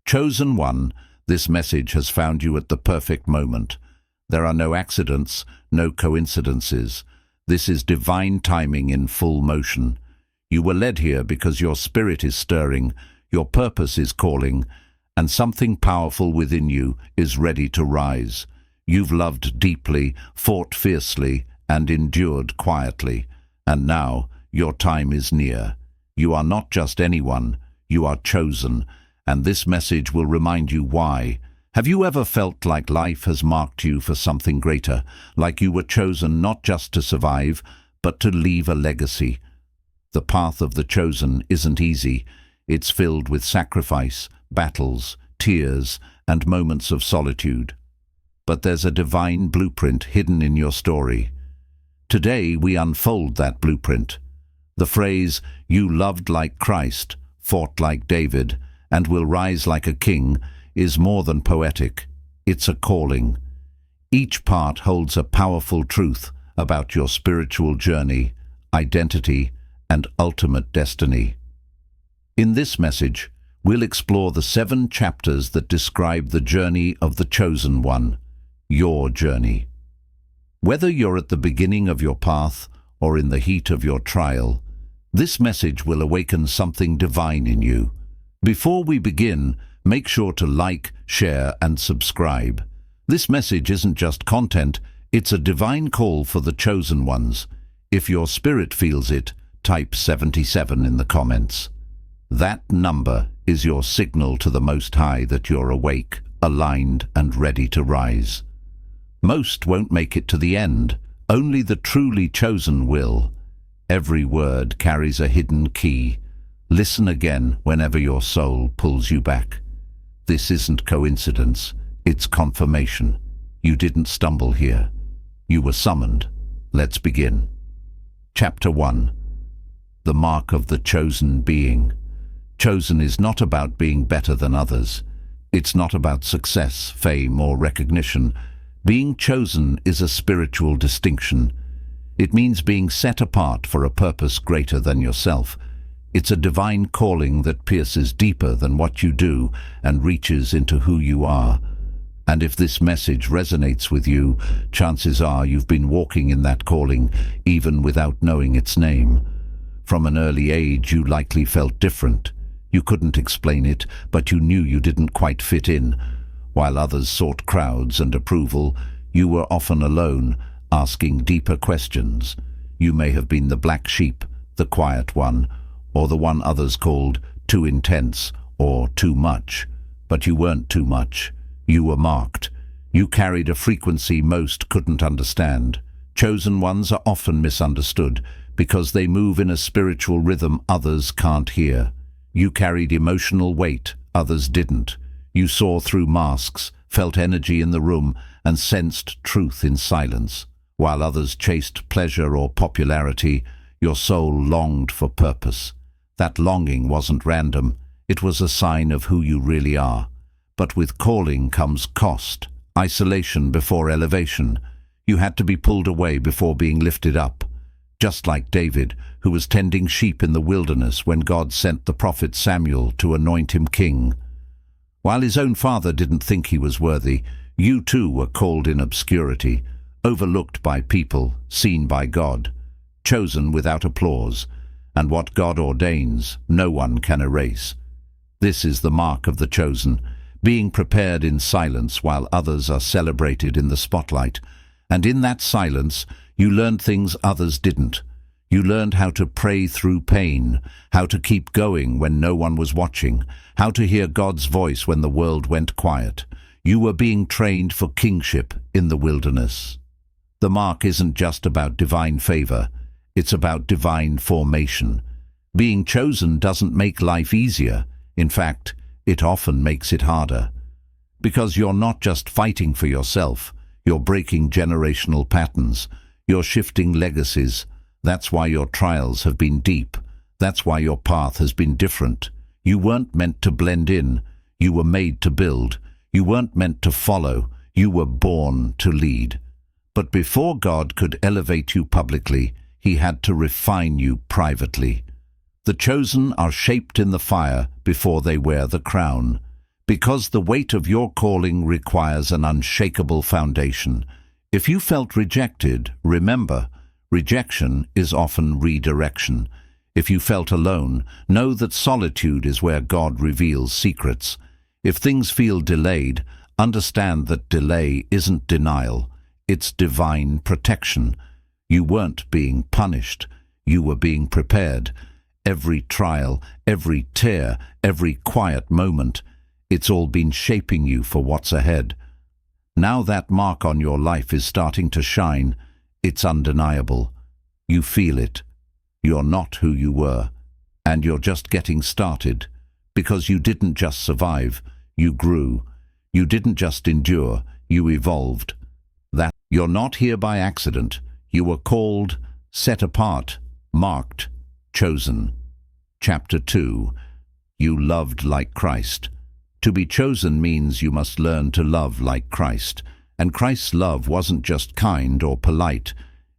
Chosen one, this message has found you at the perfect moment. There are no accidents, no coincidences. This is divine timing in full motion. You were led here because your spirit is stirring, your purpose is calling, and something powerful within you is ready to rise. You've loved deeply, fought fiercely, and endured quietly. And now, your time is near. You are not just anyone, you are chosen, and this message will remind you why. Have you ever felt like life has marked you for something greater, like you were chosen not just to survive, but to leave a legacy? The path of the chosen isn't easy. It's filled with sacrifice, battles, tears, and moments of solitude. But there's a divine blueprint hidden in your story. Today we unfold that blueprint. The phrase, "You loved like Christ, fought like David, and will rise like a king," is more than poetic. It's a calling. Each part holds a powerful truth about your spiritual journey, identity, and ultimate destiny. In this message, we'll explore the 7 chapters that describe the journey of the chosen one, your journey. Whether you're at the beginning of your path or in the heat of your trial, this message will awaken something divine in you. Before we begin, make sure to like, share, and subscribe. This message isn't just content, it's a divine call for the chosen ones. If your spirit feels it, type 77 in the comments. That number is your signal to the Most High that you're awake, aligned, and ready to rise. Most won't make it to the end. Only the truly chosen will. Every word carries a hidden key. Listen again whenever your soul pulls you back. This isn't coincidence, it's confirmation. You didn't stumble here. You were summoned. Let's begin. Chapter 1. The Mark of the Chosen Being. Chosen is not about being better than others. It's not about success, fame, or recognition. Being chosen is a spiritual distinction. It means being set apart for a purpose greater than yourself. It's a divine calling that pierces deeper than what you do and reaches into who you are. And if this message resonates with you, chances are you've been walking in that calling, even without knowing its name. From an early age, you likely felt different. You couldn't explain it, but you knew you didn't quite fit in. While others sought crowds and approval, you were often alone, asking deeper questions. You may have been the black sheep, the quiet one, or the one others called too intense or too much. But you weren't too much. You were marked. You carried a frequency most couldn't understand. Chosen ones are often misunderstood because they move in a spiritual rhythm others can't hear. You carried emotional weight others didn't. You saw through masks, felt energy in the room, and sensed truth in silence. While others chased pleasure or popularity, your soul longed for purpose. That longing wasn't random. It was a sign of who you really are. But with calling comes cost, isolation before elevation. You had to be pulled away before being lifted up. Just like David, who was tending sheep in the wilderness when God sent the prophet Samuel to anoint him king. While his own father didn't think he was worthy, you too were called in obscurity, overlooked by people, seen by God, chosen without applause, and what God ordains, no one can erase. This is the mark of the chosen, being prepared in silence while others are celebrated in the spotlight. And in that silence, you learned things others didn't. You learned how to pray through pain, how to keep going when no one was watching, how to hear God's voice when the world went quiet. You were being trained for kingship in the wilderness. The mark isn't just about divine favor, it's about divine formation. Being chosen doesn't make life easier. In fact, it often makes it harder. Because you're not just fighting for yourself, you're breaking generational patterns, you're shifting legacies. That's why your trials have been deep. That's why your path has been different. You weren't meant to blend in. You were made to build. You weren't meant to follow. You were born to lead. But before God could elevate you publicly, He had to refine you privately. The chosen are shaped in the fire before they wear the crown. Because the weight of your calling requires an unshakable foundation. If you felt rejected, remember, rejection is often redirection. If you felt alone, know that solitude is where God reveals secrets. If things feel delayed, understand that delay isn't denial, it's divine protection. You weren't being punished, you were being prepared. Every trial, every tear, every quiet moment, it's all been shaping you for what's ahead. Now that mark on your life is starting to shine. It's undeniable. You feel it. You're not who you were, and you're just getting started, because you didn't just survive, you grew. You didn't just endure, you evolved. That you're not here by accident. You were called, set apart, marked, chosen. Chapter 2. You loved like Christ. To be chosen means you must learn to love like Christ. And Christ's love wasn't just kind or polite.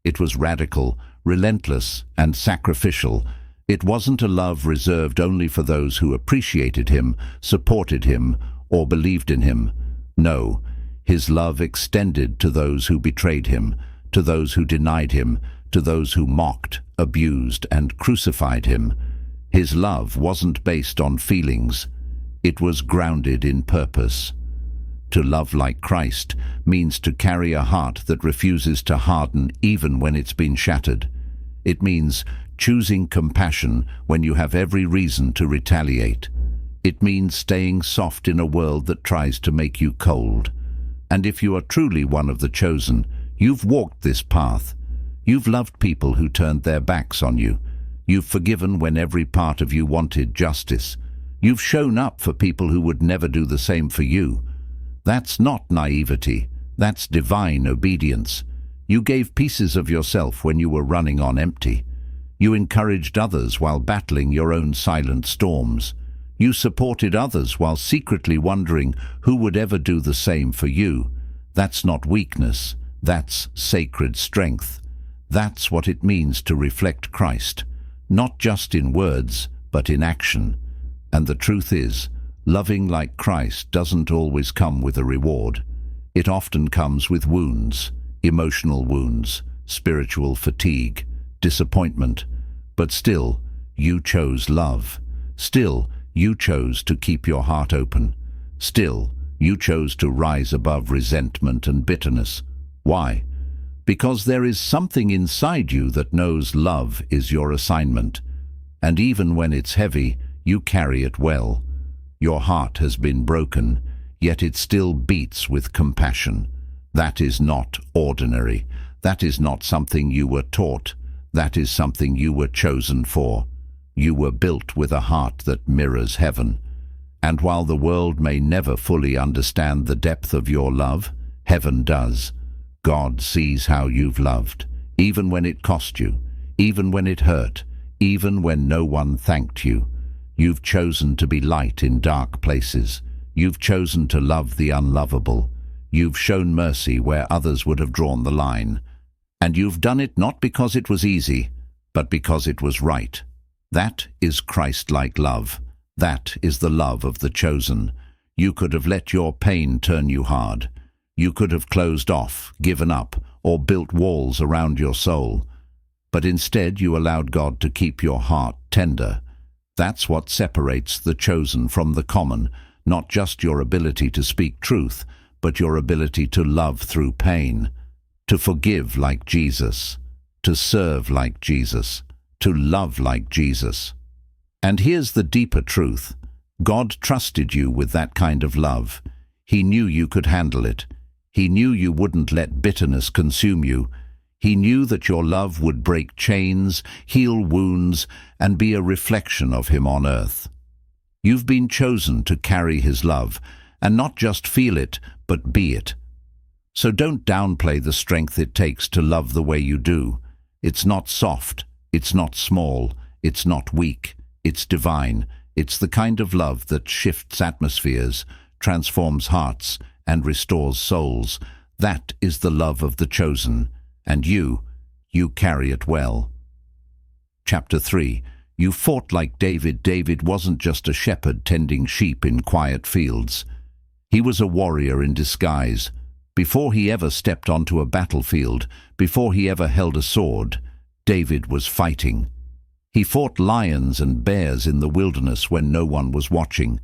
It was radical, relentless, and sacrificial. It wasn't a love reserved only for those who appreciated him, supported him, or believed in him. No, his love extended to those who betrayed him, to those who denied him, to those who mocked, abused, and crucified him. His love wasn't based on feelings. It was grounded in purpose. To love like Christ means to carry a heart that refuses to harden even when it's been shattered. It means choosing compassion when you have every reason to retaliate. It means staying soft in a world that tries to make you cold. And if you are truly one of the chosen, you've walked this path. You've loved people who turned their backs on you. You've forgiven when every part of you wanted justice. You've shown up for people who would never do the same for you. That's not naivety. That's divine obedience. You gave pieces of yourself when you were running on empty. You encouraged others while battling your own silent storms. You supported others while secretly wondering who would ever do the same for you. That's not weakness. That's sacred strength. That's what it means to reflect Christ, not just in words, but in action. And the truth is, loving like Christ doesn't always come with a reward. It often comes with wounds, emotional wounds, spiritual fatigue, disappointment. But still, you chose love. Still, you chose to keep your heart open. Still, you chose to rise above resentment and bitterness. Why? Because there is something inside you that knows love is your assignment. And even when it's heavy, you carry it well. Your heart has been broken, yet it still beats with compassion. That is not ordinary. That is not something you were taught. That is something you were chosen for. You were built with a heart that mirrors heaven. And while the world may never fully understand the depth of your love, heaven does. God sees how you've loved, even when it cost you, even when it hurt, even when no one thanked you. You've chosen to be light in dark places. You've chosen to love the unlovable. You've shown mercy where others would have drawn the line. And you've done it not because it was easy, but because it was right. That is Christ-like love. That is the love of the chosen. You could have let your pain turn you hard. You could have closed off, given up, or built walls around your soul. But instead you allowed God to keep your heart tender. That's what separates the chosen from the common, not just your ability to speak truth, but your ability to love through pain, to forgive like Jesus, to serve like Jesus, to love like Jesus. And here's the deeper truth. God trusted you with that kind of love. He knew you could handle it. He knew you wouldn't let bitterness consume you. He knew that your love would break chains, heal wounds, and be a reflection of him on earth. You've been chosen to carry his love, and not just feel it, but be it. So don't downplay the strength it takes to love the way you do. It's not soft, it's not small, it's not weak, it's divine. It's the kind of love that shifts atmospheres, transforms hearts, and restores souls. That is the love of the chosen. And you carry it well. Chapter 3. You fought like David. David wasn't just a shepherd tending sheep in quiet fields. He was a warrior in disguise. Before he ever stepped onto a battlefield, before he ever held a sword, David was fighting. He fought lions and bears in the wilderness when no one was watching.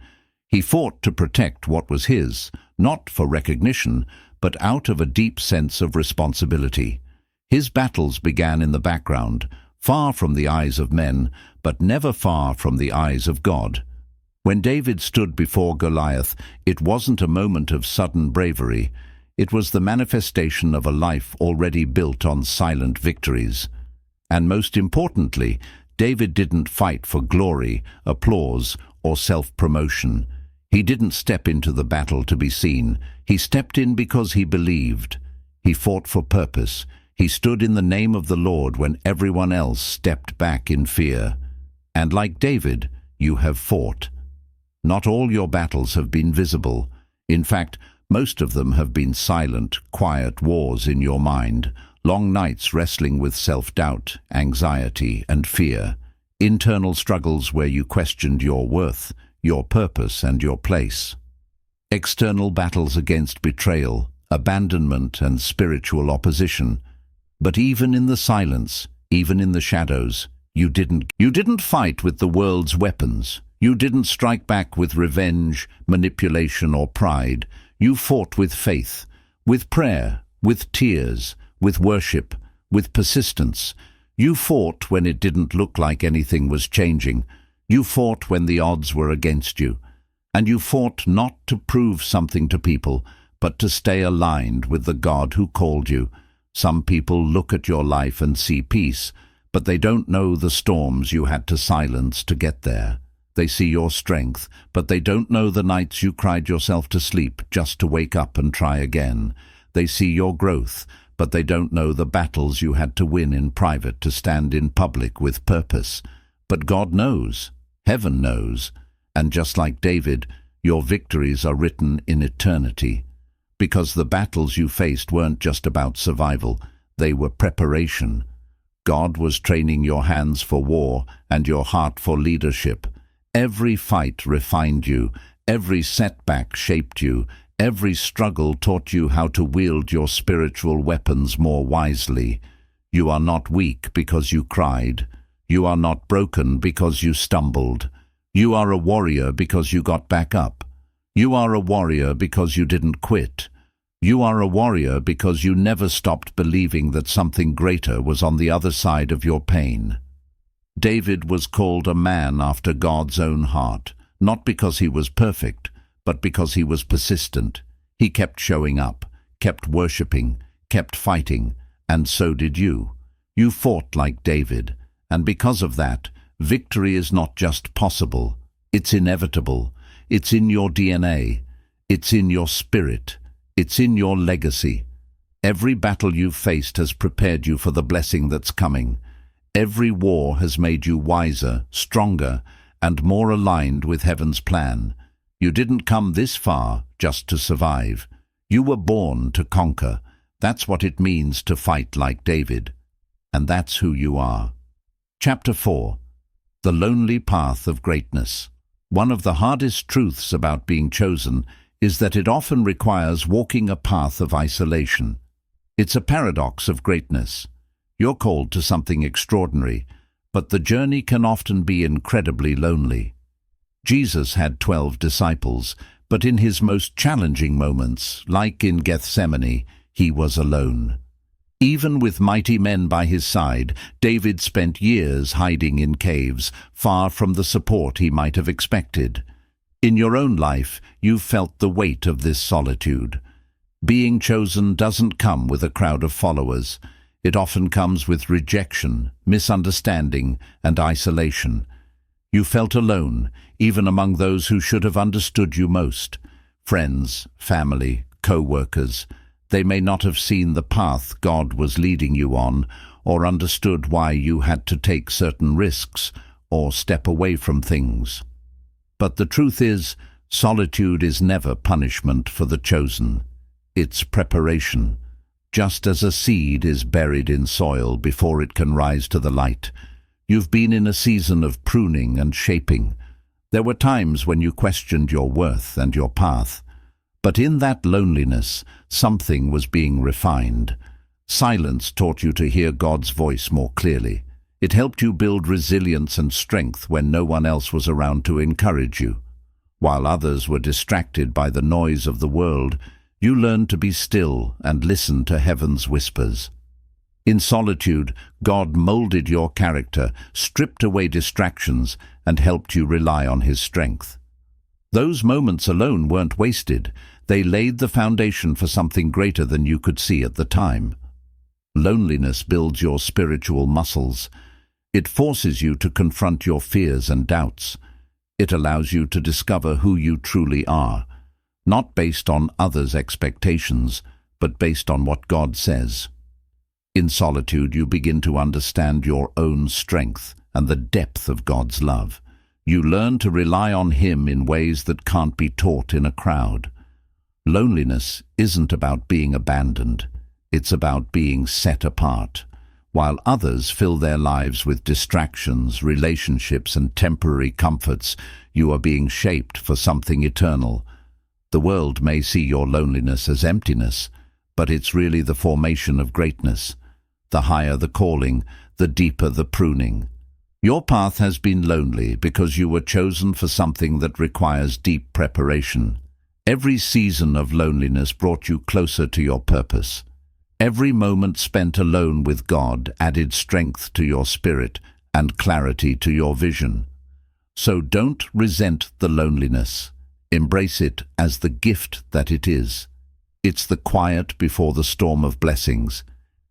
He fought to protect what was his, not for recognition, but out of a deep sense of responsibility. His battles began in the background, far from the eyes of men, but never far from the eyes of God. When David stood before Goliath, it wasn't a moment of sudden bravery. It was the manifestation of a life already built on silent victories. And most importantly, David didn't fight for glory, applause, or self-promotion. He didn't step into the battle to be seen. He stepped in because he believed. He fought for purpose. He stood in the name of the Lord when everyone else stepped back in fear. And like David, you have fought. Not all your battles have been visible. In fact, most of them have been silent, quiet wars in your mind, long nights wrestling with self-doubt, anxiety, and fear, internal struggles where you questioned your worth, your purpose, and your place. External battles against betrayal, abandonment, and spiritual opposition. But even in the silence, even in the shadows, you didn't fight with the world's weapons. You didn't strike back with revenge, manipulation, or pride. You fought with faith, with prayer, with tears, with worship, with persistence. You fought when it didn't look like anything was changing. You fought when the odds were against you. And you fought not to prove something to people, but to stay aligned with the God who called you. Some people look at your life and see peace, but they don't know the storms you had to silence to get there. They see your strength, but they don't know the nights you cried yourself to sleep just to wake up and try again. They see your growth, but they don't know the battles you had to win in private to stand in public with purpose. But God knows, heaven knows, and just like David, your victories are written in eternity. Because the battles you faced weren't just about survival, they were preparation. God was training your hands for war and your heart for leadership. Every fight refined you, every setback shaped you, every struggle taught you how to wield your spiritual weapons more wisely. You are not weak because you cried. You are not broken because you stumbled. You are a warrior because you got back up. You are a warrior because you didn't quit. You are a warrior because you never stopped believing that something greater was on the other side of your pain. David was called a man after God's own heart, not because he was perfect, but because he was persistent. He kept showing up, kept worshipping, kept fighting, and so did you. You fought like David, and because of that, victory is not just possible, it's inevitable. It's in your DNA. It's in your spirit. It's in your legacy. Every battle you've faced has prepared you for the blessing that's coming. Every war has made you wiser, stronger, and more aligned with heaven's plan. You didn't come this far just to survive. You were born to conquer. That's what it means to fight like David. And that's who you are. Chapter 4. The Lonely Path of Greatness. One of the hardest truths about being chosen is that it often requires walking a path of isolation. It's a paradox of greatness. You're called to something extraordinary, but the journey can often be incredibly lonely. Jesus had 12 disciples, but in his most challenging moments, like in Gethsemane, he was alone. Even with mighty men by his side, David spent years hiding in caves, far from the support he might have expected. In your own life, you've felt the weight of this solitude. Being chosen doesn't come with a crowd of followers. It often comes with rejection, misunderstanding, and isolation. You felt alone, even among those who should have understood you most. Friends, family, co-workers. They may not have seen the path God was leading you on, or understood why you had to take certain risks, or step away from things. But the truth is, solitude is never punishment for the chosen. It's preparation. Just as a seed is buried in soil before it can rise to the light, You've been in a season of pruning and shaping. There were times when you questioned your worth and your path. But in that loneliness, something was being refined. Silence taught you to hear God's voice more clearly. It helped you build resilience and strength when no one else was around to encourage you. While others were distracted by the noise of the world, you learned to be still and listen to heaven's whispers. In solitude, God molded your character, stripped away distractions, and helped you rely on His strength. Those moments alone weren't wasted. They laid the foundation for something greater than you could see at the time. Loneliness builds your spiritual muscles. It forces you to confront your fears and doubts. It allows you to discover who you truly are, not based on others' expectations, but based on what God says. In solitude, you begin to understand your own strength and the depth of God's love. You learn to rely on Him in ways that can't be taught in a crowd. Loneliness isn't about being abandoned. It's about being set apart. While others fill their lives with distractions, relationships, and temporary comforts, you are being shaped for something eternal. The world may see your loneliness as emptiness, but it's really the formation of greatness. The higher the calling, the deeper the pruning. Your path has been lonely because you were chosen for something that requires deep preparation. Every season of loneliness brought you closer to your purpose. Every moment spent alone with God added strength to your spirit and clarity to your vision. So don't resent the loneliness. Embrace it as the gift that it is. It's the quiet before the storm of blessings.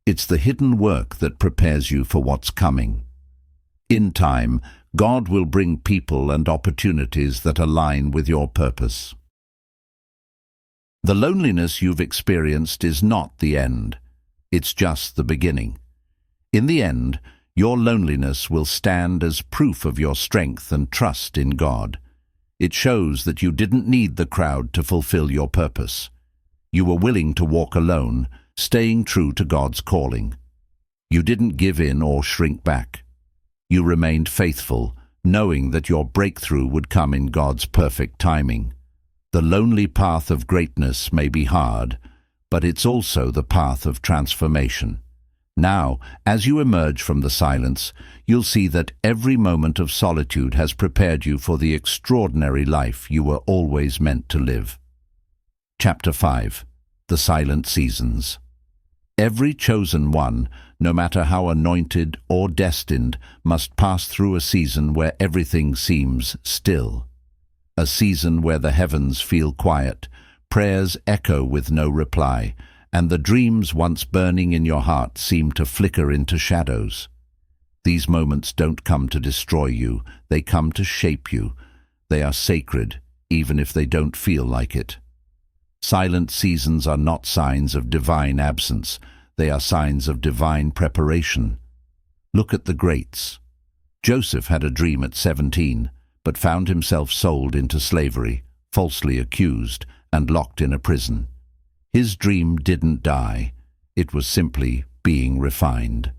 It's the hidden work that prepares you for what's coming. In time, God will bring people and opportunities that align with your purpose. The loneliness you've experienced is not the end. It's just the beginning. In the end, your loneliness will stand as proof of your strength and trust in God. It shows that you didn't need the crowd to fulfill your purpose. You were willing to walk alone, staying true to God's calling. You didn't give in or shrink back. You remained faithful, knowing that your breakthrough would come in God's perfect timing. The lonely path of greatness may be hard, but it's also the path of transformation. Now, as you emerge from the silence, you'll see that every moment of solitude has prepared you for the extraordinary life you were always meant to live. Chapter 5. The Silent Seasons. Every chosen one, no matter how anointed or destined, must pass through a season where everything seems still. A season where the heavens feel quiet, prayers echo with no reply, and the dreams once burning in your heart seem to flicker into shadows. These moments don't come to destroy you, they come to shape you. They are sacred, even if they don't feel like it. Silent seasons are not signs of divine absence, they are signs of divine preparation. Look at the greats. Joseph had a dream at 17, but found himself sold into slavery, falsely accused, and locked in a prison. His dream didn't die, it was simply being refined.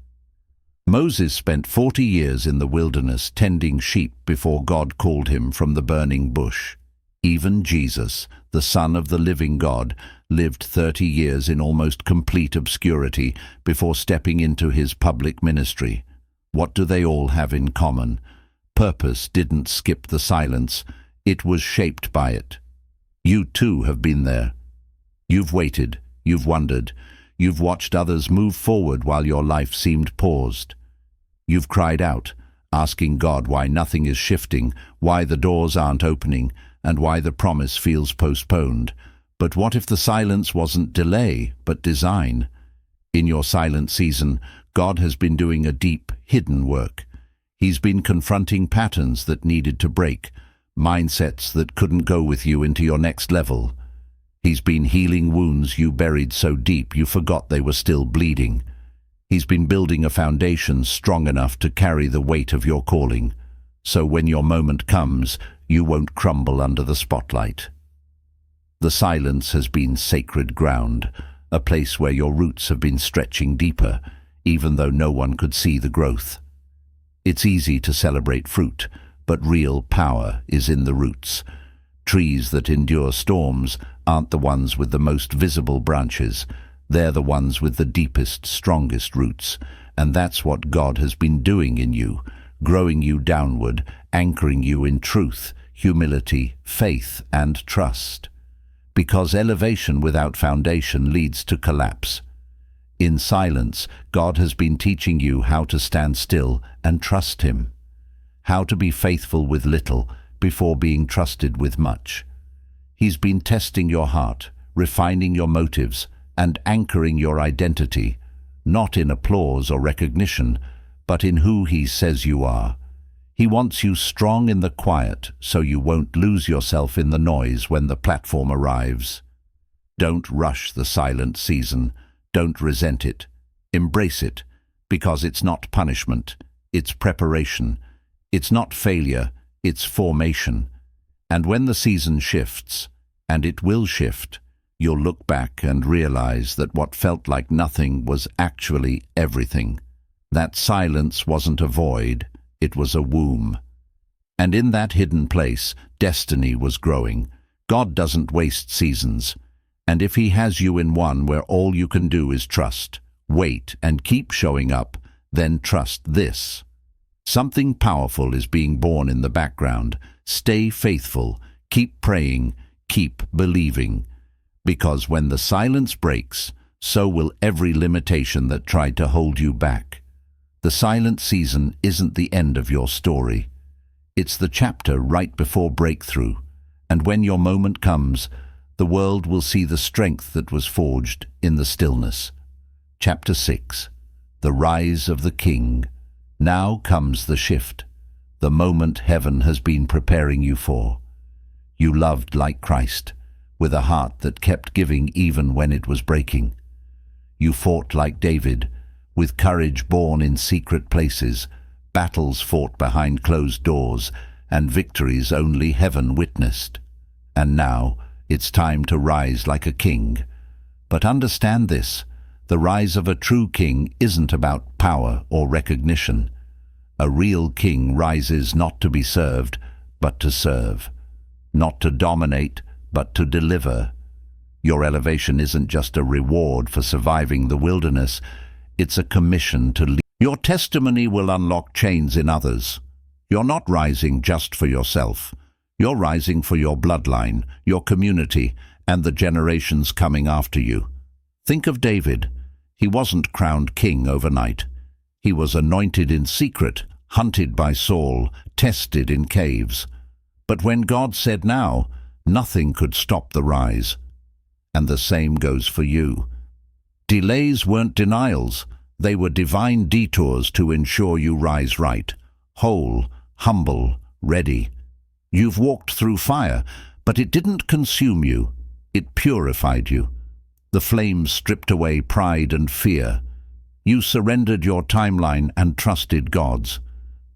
Moses spent 40 years in the wilderness tending sheep before God called him from the burning bush. Even Jesus, the Son of the living God, lived 30 years in almost complete obscurity before stepping into his public ministry. What do they all have in common? Purpose didn't skip the silence, it was shaped by it. You too have been there. You've waited, you've wondered, you've watched others move forward while your life seemed paused. You've cried out, asking God why nothing is shifting, why the doors aren't opening, and why the promise feels postponed. But what if the silence wasn't delay, but design? In your silent season, God has been doing a deep, hidden work. He's been confronting patterns that needed to break, mindsets that couldn't go with you into your next level. He's been healing wounds you buried so deep you forgot they were still bleeding. He's been building a foundation strong enough to carry the weight of your calling, so when your moment comes, you won't crumble under the spotlight. The silence has been sacred ground, a place where your roots have been stretching deeper, even though no one could see the growth. It's easy to celebrate fruit, but real power is in the roots. Trees that endure storms aren't the ones with the most visible branches. They're the ones with the deepest, strongest roots. And that's what God has been doing in you, growing you downward, anchoring you in truth, humility, faith, and trust. Because elevation without foundation leads to collapse. In silence, God has been teaching you how to stand still and trust Him, how to be faithful with little before being trusted with much. He's been testing your heart, refining your motives, and anchoring your identity, not in applause or recognition, but in who He says you are. He wants you strong in the quiet so you won't lose yourself in the noise when the platform arrives. Don't rush the silent season. Don't resent it. Embrace it, because it's not punishment, it's preparation. It's not failure, it's formation. And when the season shifts, and it will shift, you'll look back and realize that what felt like nothing was actually everything. That silence wasn't a void, it was a womb. And in that hidden place, destiny was growing. God doesn't waste seasons. And if He has you in one where all you can do is trust, wait, and keep showing up, then trust this. Something powerful is being born in the background. Stay faithful, keep praying, keep believing. Because when the silence breaks, so will every limitation that tried to hold you back. The silent season isn't the end of your story. It's the chapter right before breakthrough. And when your moment comes, the world will see the strength that was forged in the stillness. Chapter 6. The Rise of the King. Now comes the shift, the moment heaven has been preparing you for. You loved like Christ, with a heart that kept giving even when it was breaking. You fought like David, with courage born in secret places, battles fought behind closed doors, and victories only heaven witnessed. And now, it's time to rise like a king. But understand this, the rise of a true king isn't about power or recognition. A real king rises not to be served, but to serve. Not to dominate, but to deliver. Your elevation isn't just a reward for surviving the wilderness, it's a commission to lead. Your testimony will unlock chains in others. You're not rising just for yourself. You're rising for your bloodline, your community, and the generations coming after you. Think of David. He wasn't crowned king overnight. He was anointed in secret, hunted by Saul, tested in caves. But when God said now, nothing could stop the rise. And the same goes for you. Delays weren't denials. They were divine detours to ensure you rise right, whole, humble, ready. You've walked through fire, but it didn't consume you. It purified you. The flames stripped away pride and fear. You surrendered your timeline and trusted God's.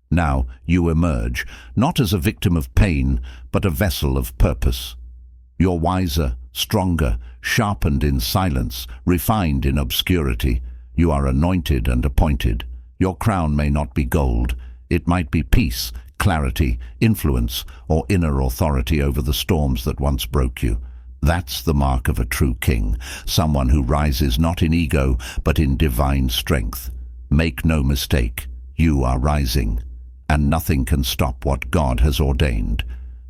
Now you emerge, not as a victim of pain, but a vessel of purpose. You're wiser, stronger, sharpened in silence, refined in obscurity. You are anointed and appointed. Your crown may not be gold. It might be peace, clarity, influence, or inner authority over the storms that once broke you. That's the mark of a true king, someone who rises not in ego, but in divine strength. Make no mistake, you are rising, and nothing can stop what God has ordained.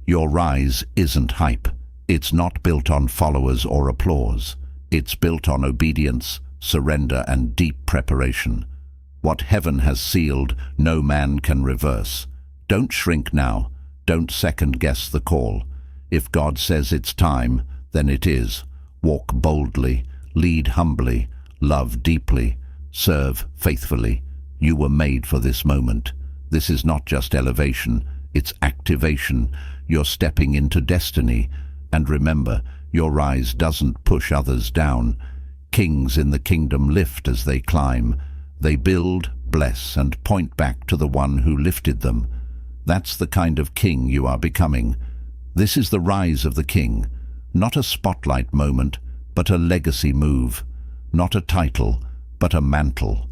Your rise isn't hype. It's not built on followers or applause. It's built on obedience, surrender, and deep preparation. What heaven has sealed, no man can reverse. Don't shrink now. Don't second-guess the call. If God says it's time, then it is. Walk boldly, lead humbly, love deeply, serve faithfully. You were made for this moment. This is not just elevation, it's activation. You're stepping into destiny. And remember, your rise doesn't push others down. Kings in the kingdom lift as they climb. They build, bless, and point back to the one who lifted them. That's the kind of king you are becoming. This is the rise of the king. Not a spotlight moment, but a legacy move. Not a title, but a mantle.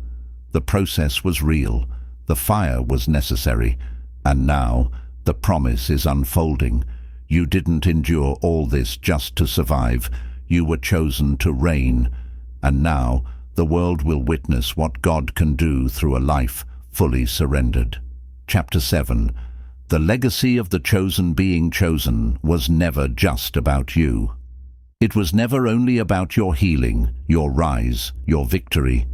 The process was real. The fire was necessary, and now the promise is unfolding. You didn't endure all this just to survive. You were chosen to reign, and now the world will witness what God can do through a life fully surrendered. Chapter 7. The legacy of the chosen being chosen was never just about you. It was never only about your healing, your rise, your victory.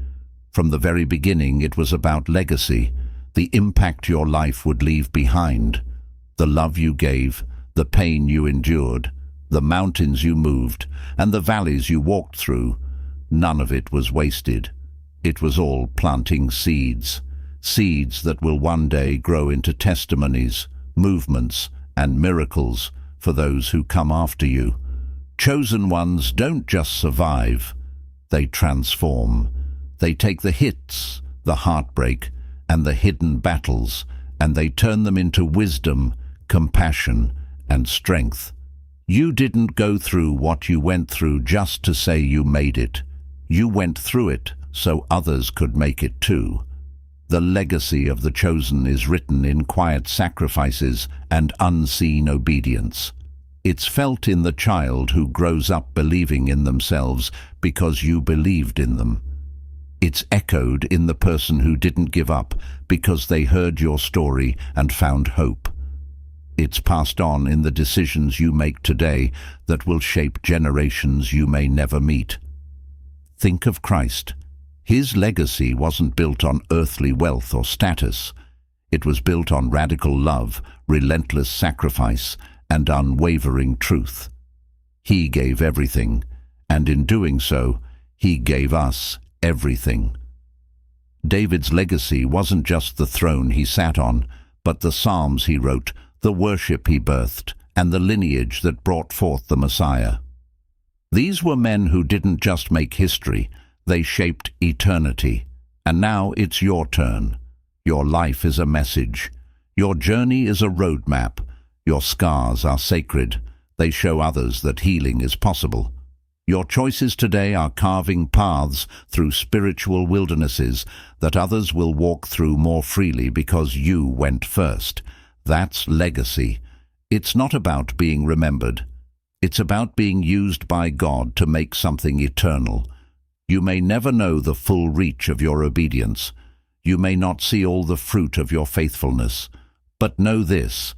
From the very beginning, it was about legacy, the impact your life would leave behind, the love you gave, the pain you endured, the mountains you moved, and the valleys you walked through. None of it was wasted. It was all planting seeds. Seeds that will one day grow into testimonies, movements, and miracles for those who come after you. Chosen ones don't just survive, they transform. They take the hits, the heartbreak, and the hidden battles, and they turn them into wisdom, compassion, and strength. You didn't go through what you went through just to say you made it. You went through it so others could make it too. The legacy of the chosen is written in quiet sacrifices and unseen obedience. It's felt in the child who grows up believing in themselves because you believed in them. It's echoed in the person who didn't give up because they heard your story and found hope. It's passed on in the decisions you make today that will shape generations you may never meet. Think of Christ. His legacy wasn't built on earthly wealth or status. It was built on radical love, relentless sacrifice, and unwavering truth. He gave everything, and in doing so, he gave us everything. David's legacy wasn't just the throne he sat on, but the psalms he wrote, the worship he birthed, and the lineage that brought forth the Messiah. These were men who didn't just make history, they shaped eternity. And now it's your turn. Your life is a message. Your journey is a roadmap. Your scars are sacred. They show others that healing is possible. Your choices today are carving paths through spiritual wildernesses that others will walk through more freely because you went first. That's legacy. It's not about being remembered. It's about being used by God to make something eternal. You may never know the full reach of your obedience. You may not see all the fruit of your faithfulness. But know this: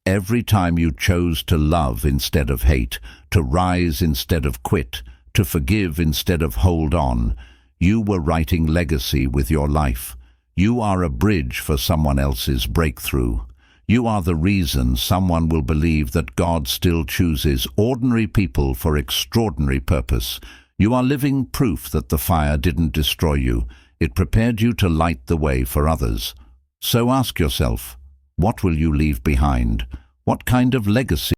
every time you chose to love instead of hate, to rise instead of quit, to forgive instead of hold on, you were writing legacy with your life. You are a bridge for someone else's breakthrough. You are the reason someone will believe that God still chooses ordinary people for extraordinary purpose. You are living proof that the fire didn't destroy you. It prepared you to light the way for others. So ask yourself, what will you leave behind? What kind of legacy